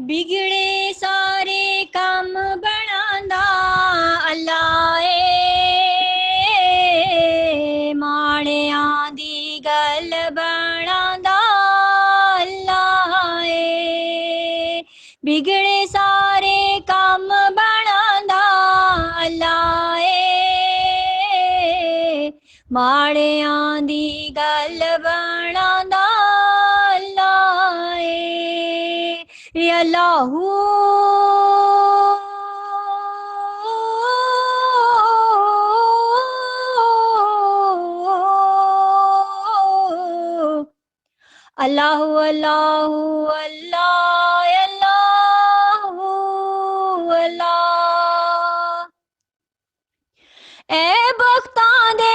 बिगड़े सारे काम बनांदा अल्लाह ए माड़ियां दी गल बनांदा अल्लाह ए बिगड़े सारे काम बनांदा अल्लाह ए माड़ियां दी गल बनांदा अल्लाह ए अल्लाहू अल्लाहू अल्लाहू अल्लाह अल्लाहू अल्लाह ए बख्तां दे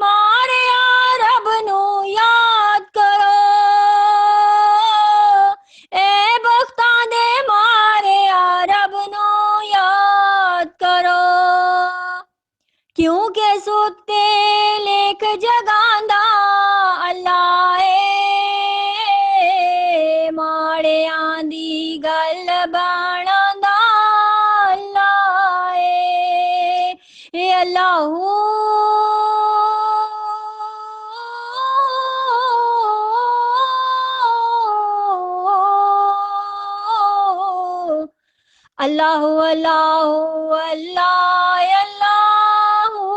मारिया रब नू याद करो ए बख्तां दे मारिया रब नू याद करो क्योंकि सुते लेख जगांदा अल्लाह ए माड़ियां दी गल बनांदा अल्लाह ए अल्लाहू अल्लाहू अल्लाहू अल्लाह अल्लाहू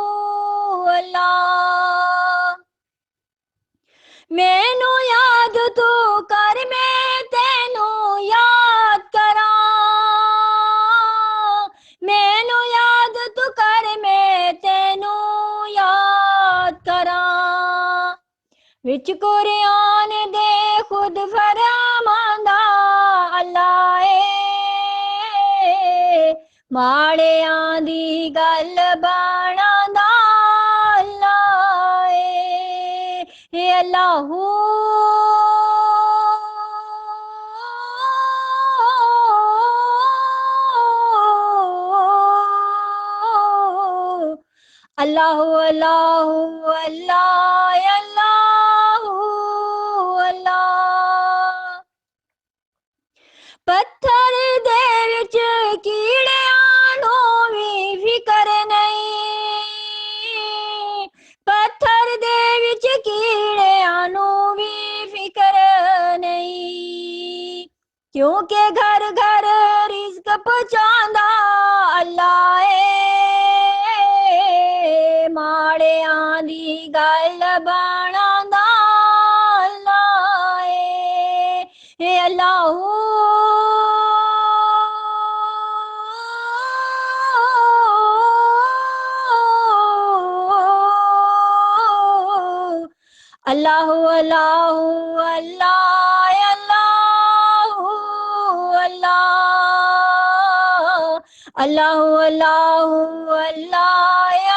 अल्लाह मैनू याद तू कर मैं तेनू याद करा मैनू याद तू कर मैं तेनू याद करा विच कुरान दे खुद फरमांदा अल्लाह ए माड़ियां दी गल बनांदा अल्लाह ए अल्लाहू अल्लाहू अल्लाहू अल्लाह अल्लाहू अल्लाह पत्थर दे विच कीड़ियां नू भी फिकर नहीं पत्थर दे विच कीड़ियां नू भी फिकर नहीं क्योंकि घर घर रिज़्क पहुंचांदा अल्लाह ए माड़ियां दी गल बनांदा अल्लाह ए अल्लाहू अल्लाहू अल्लाहू अल्लाह अल्लाहू अल्लाह अल्लाहू अल्लाहू अल्लाह